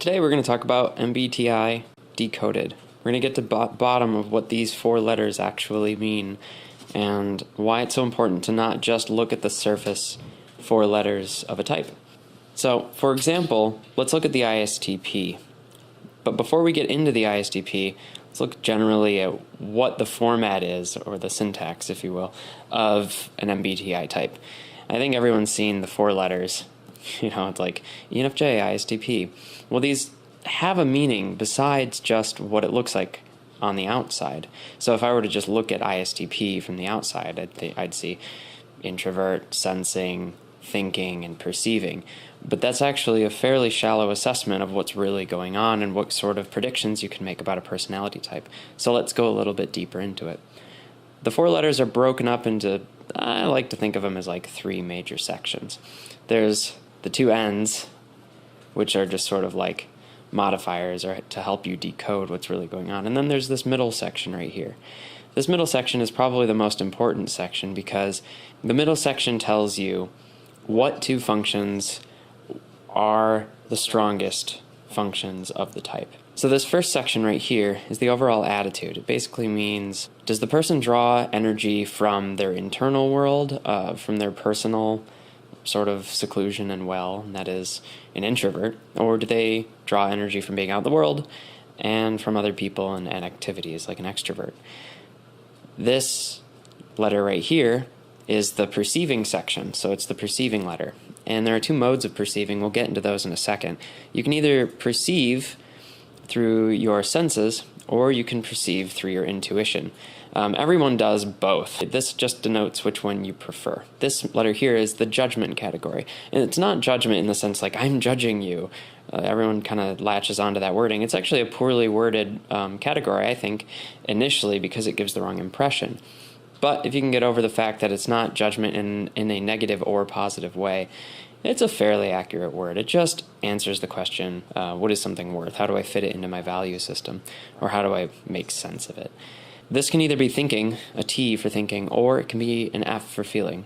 Today we're going to talk about MBTI Decoded. We're going to get to the bottom of what these 4 letters actually mean and why it's so important to not just look at the surface 4 letters of a type. So, for example, let's look at the ISTP. But before we get into the ISTP, let's look generally at what the format is, or the syntax, if you will, of an MBTI type. I think everyone's seen the 4 letters. It's like ENFJ, ISTP. Well, these have a meaning besides just what it looks like on the outside. So if I were to just look at ISTP from the outside, I'd see introvert, sensing, thinking, and perceiving. But that's actually a fairly shallow assessment of what's really going on and what sort of predictions you can make about a personality type. So let's go a little bit deeper into it. The 4 letters are broken up into, I like to think of them as like 3 major sections. There's the 2 N's, which are just sort of like modifiers or to help you decode what's really going on. And then there's this middle section right here. This middle section is probably the most important section because the middle section tells you what 2 functions are the strongest functions of the type. So this first section right here is the overall attitude. It basically means, does the person draw energy from their internal world, from their personal sort of seclusion and and that is an introvert, or do they draw energy from being out in the world and from other people and activities like an extrovert? This letter right here is the perceiving section, so it's the perceiving letter. And there are 2 modes of perceiving. We'll get into those in a second. You can either perceive through your senses, or you can perceive through your intuition. Everyone does both. This just denotes which one you prefer. This letter here is the judgment category. And it's not judgment in the sense like, I'm judging you. Everyone kind of latches onto that wording. It's actually a poorly worded category, I think, initially because it gives the wrong impression. But if you can get over the fact that it's not judgment in a negative or positive way, it's a fairly accurate word. It just answers the question, what is something worth? How do I fit it into my value system? Or how do I make sense of it? This can either be thinking, a T for thinking, or it can be an F for feeling.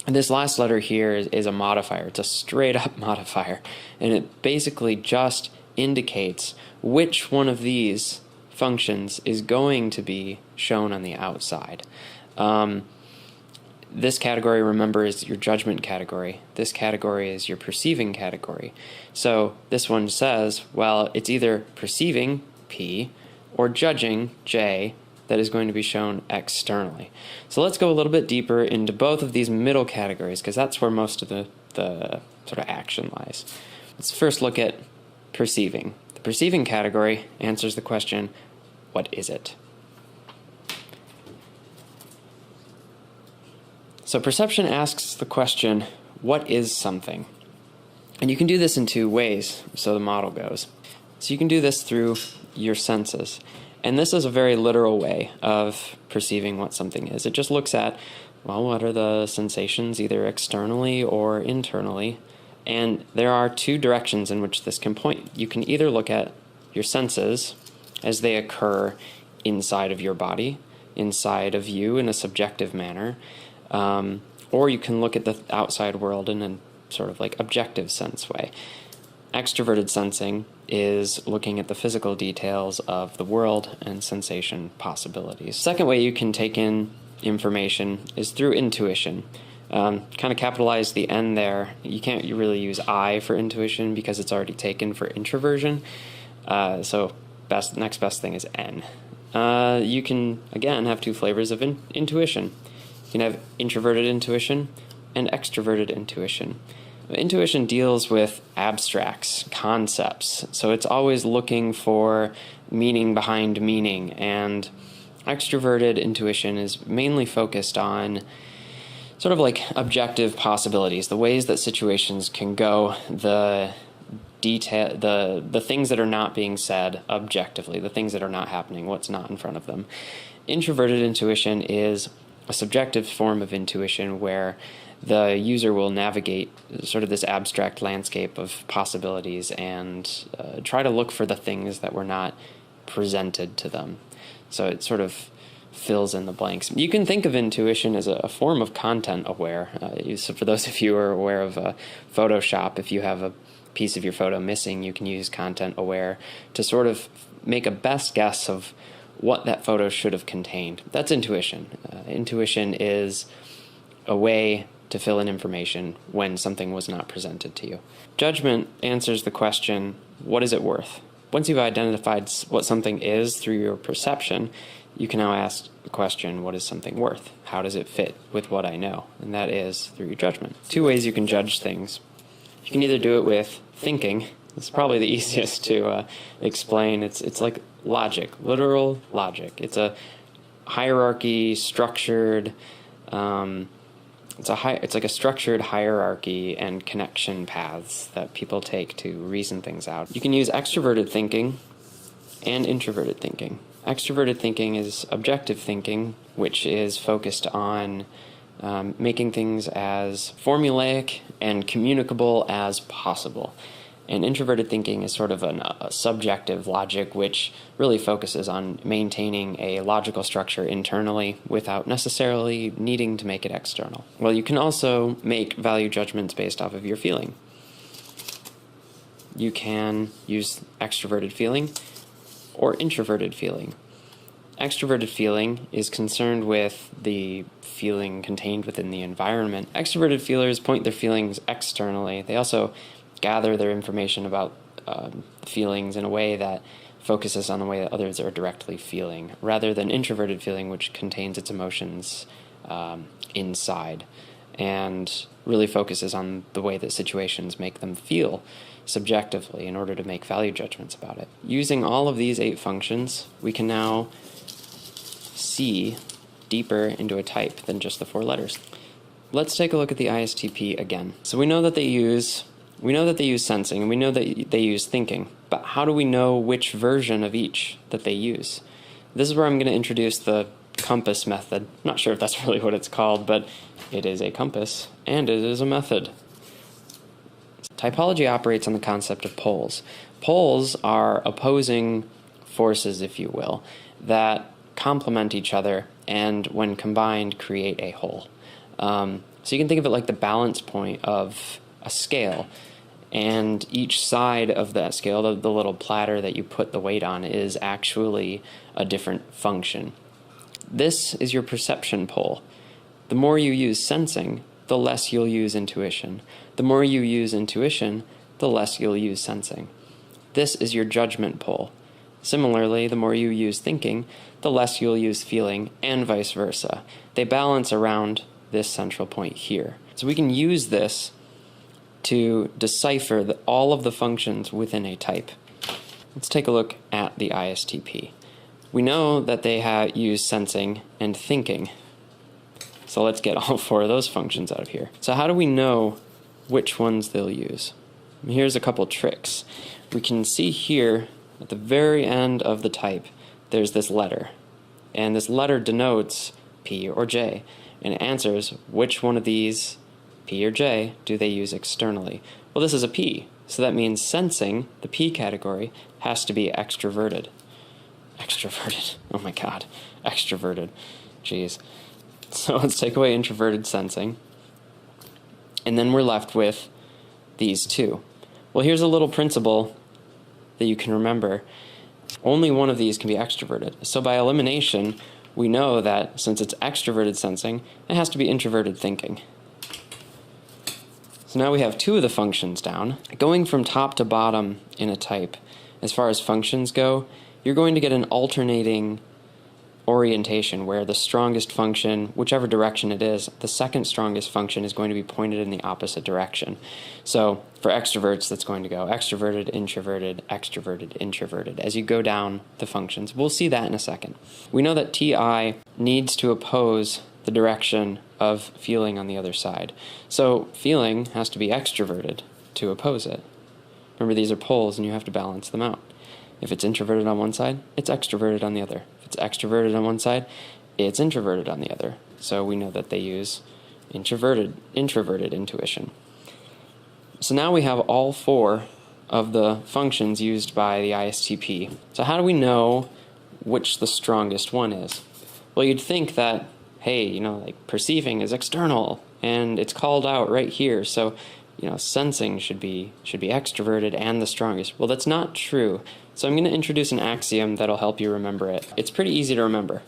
And this last letter here is a modifier. It's a straight up modifier. And it basically just indicates which one of these functions is going to be shown on the outside. This category, remember, is your judgment category. This category is your perceiving category. So this one says, well, it's either perceiving, P, or judging, J, that is going to be shown externally. So let's go a little bit deeper into both of these middle categories, because that's where most of the sort of action lies. Let's first look at perceiving. The perceiving category answers the question, what is it? So perception asks the question, what is something? And you can do this in 2 ways, so the model goes. So you can do this through your senses. And this is a very literal way of perceiving what something is. It just looks at, well, what are the sensations either externally or internally? And there are 2 directions in which this can point. You can either look at your senses as they occur inside of your body, inside of you in a subjective manner, or you can look at the outside world in a sort of like objective sense way. Extroverted sensing is looking at the physical details of the world and sensation possibilities. Second way you can take in information is through intuition. Kind of capitalize the N there. You can't really use I for intuition because it's already taken for introversion. So next best thing is N. You can, again, have 2 flavors of intuition. You can have introverted intuition and extroverted intuition. Intuition deals with abstracts, concepts, so it's always looking for meaning behind meaning, and extroverted intuition is mainly focused on sort of like objective possibilities, the ways that situations can go, the things that are not being said objectively, the things that are not happening, what's not in front of them. Introverted intuition is a subjective form of intuition where the user will navigate sort of this abstract landscape of possibilities and try to look for the things that were not presented to them. So it sort of fills in the blanks. You can think of intuition as a form of content aware. So for those of you who are aware of Photoshop, if you have a piece of your photo missing, you can use content aware to sort of make a best guess of what that photo should have contained. That's intuition. Intuition is a way to fill in information when something was not presented to you. Judgment answers the question, what is it worth? Once you've identified what something is through your perception, you can now ask the question, what is something worth? How does it fit with what I know? And that is through your judgment. Two ways you can judge things. You can either do it with thinking. It's probably the easiest to explain. It's like logic, literal logic. It's a hierarchy, structured. It's like a structured hierarchy and connection paths that people take to reason things out. You can use extroverted thinking and introverted thinking. Extroverted thinking is objective thinking, which is focused on making things as formulaic and communicable as possible. And introverted thinking is sort of a subjective logic, which really focuses on maintaining a logical structure internally without necessarily needing to make it external. Well, you can also make value judgments based off of your feeling. You can use extroverted feeling or introverted feeling. Extroverted feeling is concerned with the feeling contained within the environment. Extroverted feelers point their feelings externally. They also gather their information about feelings in a way that focuses on the way that others are directly feeling, rather than introverted feeling, which contains its emotions inside and really focuses on the way that situations make them feel subjectively in order to make value judgments about it. Using all of these 8 functions, we can now see deeper into a type than just the 4 letters. Let's take a look at the ISTP again. So we know that they use sensing, and we know that they use thinking, but how do we know which version of each that they use? This is where I'm going to introduce the compass method. I'm not sure if that's really what it's called, but it is a compass, and it is a method. Typology operates on the concept of poles. Poles are opposing forces, if you will, that complement each other, and when combined, create a whole. So you can think of it like the balance point of a scale, and each side of that scale, the little platter that you put the weight on, is actually a different function. This is your perception pole. The more you use sensing, the less you'll use intuition. The more you use intuition, the less you'll use sensing. This is your judgment pole. Similarly, the more you use thinking, the less you'll use feeling, and vice versa. They balance around this central point here. So we can use this to decipher all of the functions within a type. Let's take a look at the ISTP. We know that they use sensing and thinking. So let's get all 4 of those functions out of here. So how do we know which ones they'll use? Here's a couple tricks. We can see here at the very end of the type, there's this letter. And this letter denotes P or J, and it answers which one of these, P or J, do they use externally. Well, this is a P, so that means sensing, the P category, has to be extroverted. Extroverted. Oh my god. Extroverted. Jeez. So let's take away introverted sensing. And then we're left with these 2. Well, here's a little principle that you can remember. Only one of these can be extroverted. So by elimination, we know that since it's extroverted sensing, it has to be introverted thinking. So now we have 2 of the functions down. Going from top to bottom in a type, as far as functions go, you're going to get an alternating orientation where the strongest function, whichever direction it is, the second strongest function is going to be pointed in the opposite direction. So for extroverts, that's going to go extroverted, introverted, extroverted, introverted. As you go down the functions, we'll see that in a second. We know that TI needs to oppose the direction of feeling on the other side. So feeling has to be extroverted to oppose it. Remember, these are poles and you have to balance them out. If it's introverted on one side, it's extroverted on the other. If it's extroverted on one side, it's introverted on the other. So we know that they use introverted intuition. So now we have all 4 of the functions used by the ISTP. So how do we know which the strongest one is? Well, you'd think that, hey, like perceiving is external and it's called out right here. So sensing should be extroverted and the strongest. Well, that's not true. So I'm going to introduce an axiom that'll help you remember it. It's pretty easy to remember.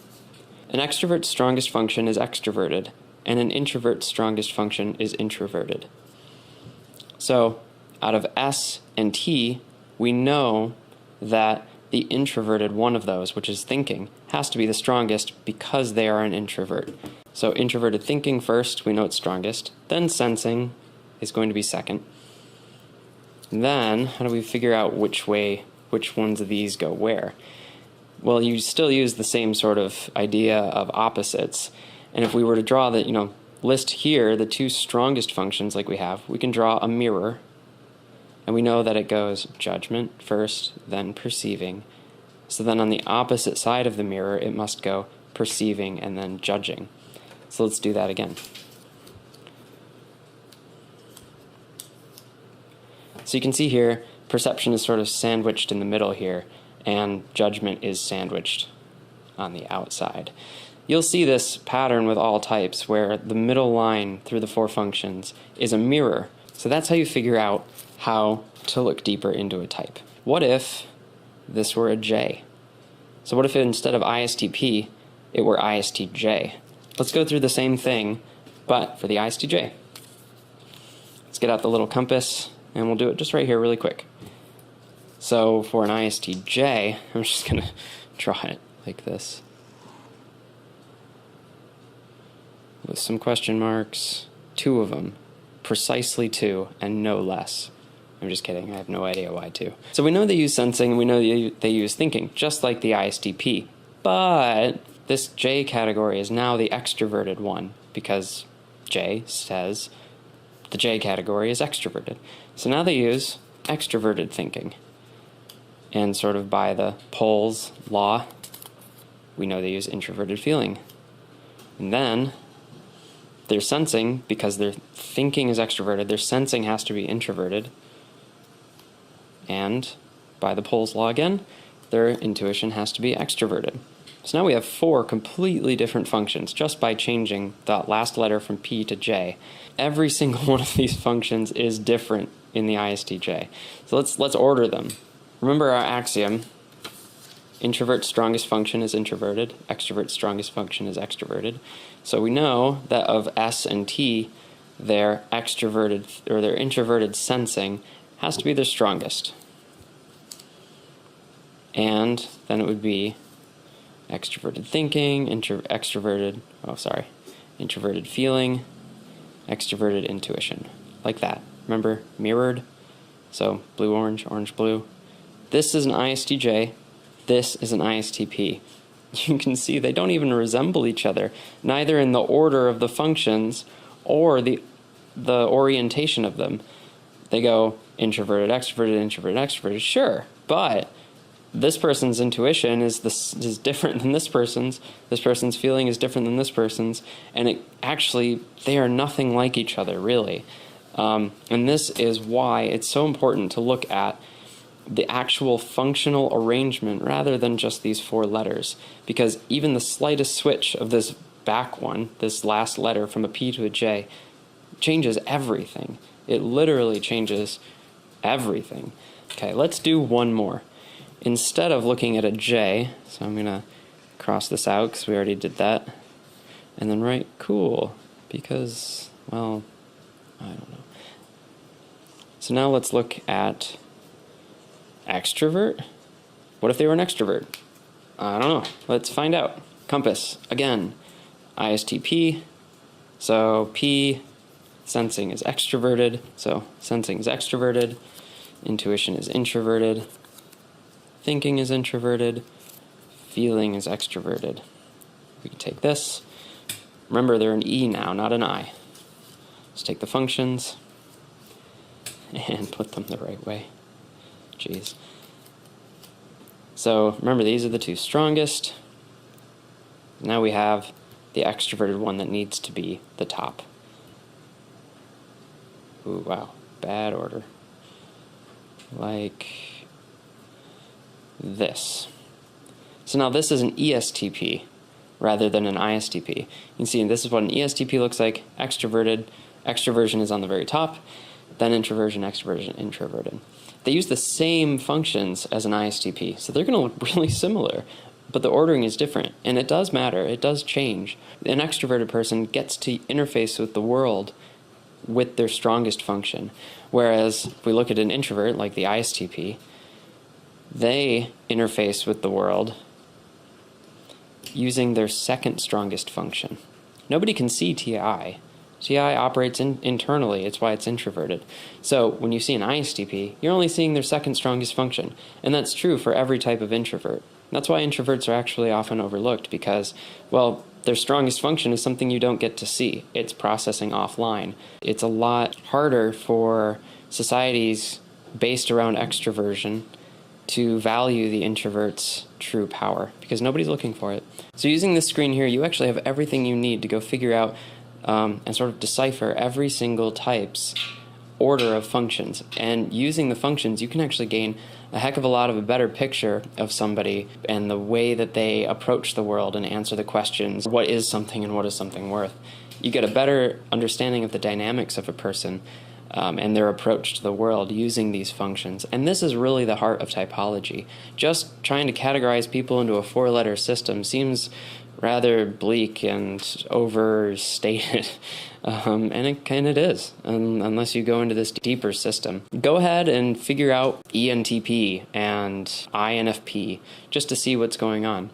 An extrovert's strongest function is extroverted, and an introvert's strongest function is introverted. So out of S and T, we know that the introverted one of those, which is thinking, has to be the strongest because they are an introvert. So introverted thinking first, we know it's strongest. Then sensing is going to be second. Then, how do we figure out which ones of these go where? Well, you still use the same sort of idea of opposites. And if we were to draw the, list here the two strongest functions like we have, we can draw a mirror. And we know that it goes judgment first, then perceiving. So then on the opposite side of the mirror, it must go perceiving and then judging. So let's do that again. So you can see here, perception is sort of sandwiched in the middle here, and judgment is sandwiched on the outside. You'll see this pattern with all types where the middle line through the four functions is a mirror. So that's how you figure out how to look deeper into a type. What if this were a J? So what if instead of ISTP, it were ISTJ? Let's go through the same thing, but for the ISTJ. Let's get out the little compass, and we'll do it just right here really quick. So for an ISTJ, I'm just going to draw it like this, with some question marks, two of them, precisely two, and no less. I'm just kidding, I have no idea why two. So we know they use sensing, and we know they use thinking, just like the ISTP. But this J category is now the extroverted one, because J says the J category is extroverted. So now they use extroverted thinking. And sort of by the poles law, we know they use introverted feeling. And then their sensing, because their thinking is extroverted, their sensing has to be introverted. And by the poles law again, their intuition has to be extroverted. So now we have four completely different functions just by changing that last letter from P to J. Every single one of these functions is different in the ISTJ. So let's order them. Remember our axiom: introvert's strongest function is introverted, extrovert's strongest function is extroverted. So we know that of S and T, their extroverted or their introverted sensing has to be their strongest. And then it would be extroverted thinking, introverted feeling, extroverted intuition. Like that. Remember, mirrored? So blue, orange, orange, blue. This is an ISTJ. This is an ISTP. You can see they don't even resemble each other, neither in the order of the functions or the orientation of them. They go introverted, extroverted, sure, but this person's intuition is different than this person's feeling is different than this person's, and they are nothing like each other, really. And this is why it's so important to look at the actual functional arrangement rather than just these four letters, because even the slightest switch of this back one, this last letter from a P to a J, changes everything. It literally changes everything. Okay, let's do one more. Instead of looking at a J, so I'm going to cross this out because we already did that, and then write cool, because, well, I don't know. So now let's look at extrovert. What if they were an extrovert? I don't know. Let's find out. Compass, again, ISTP, so P, sensing is extroverted, so sensing is extroverted, intuition is introverted, thinking is introverted, feeling is extroverted. We can take this. Remember, they're an E now, not an I. Let's take the functions and put them the right way. Jeez. So remember, these are the two strongest. Now we have the extroverted one that needs to be the top. Ooh, wow, bad order. Like this. So now this is an ESTP rather than an ISTP. You can see this is what an ESTP looks like. Extroverted. Extroversion is on the very top. then introversion, extroversion, introverted. They use the same functions as an ISTP, so they're going to look really similar, but the ordering is different, and it does matter. It does change. An extroverted person gets to interface with the world with their strongest function, whereas if we look at an introvert, like the ISTP, they interface with the world using their second strongest function. Nobody can see TI. TI operates internally, it's why it's introverted. So when you see an ISTP, you're only seeing their second strongest function, and that's true for every type of introvert. That's why introverts are actually often overlooked, because, well, their strongest function is something you don't get to see. It's processing offline. It's a lot harder for societies based around extroversion to value the introvert's true power, because nobody's looking for it. So using this screen here, you actually have everything you need to go figure out and sort of decipher every single type's order of functions. And using the functions, you can actually gain a heck of a better picture of somebody and the way that they approach the world and answer the questions, what is something and what is something worth. You get a better understanding of the dynamics of a person and their approach to the world using these functions. And this is really the heart of typology. Just trying to categorize people into a 4-letter system seems rather bleak and overstated, and it is, unless you go into this deeper system. Go ahead and figure out ENTP and INFP just to see what's going on.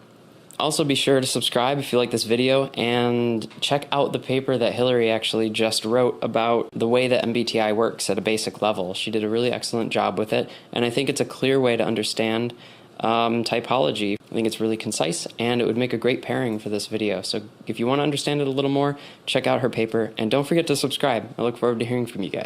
Also, be sure to subscribe if you like this video, and check out the paper that Hillary actually just wrote about the way that MBTI works at a basic level. She did a really excellent job with it, and I think it's a clear way to understand typology. I think it's really concise, and it would make a great pairing for this video. So if you want to understand it a little more, check out her paper, and don't forget to subscribe. I look forward to hearing from you guys.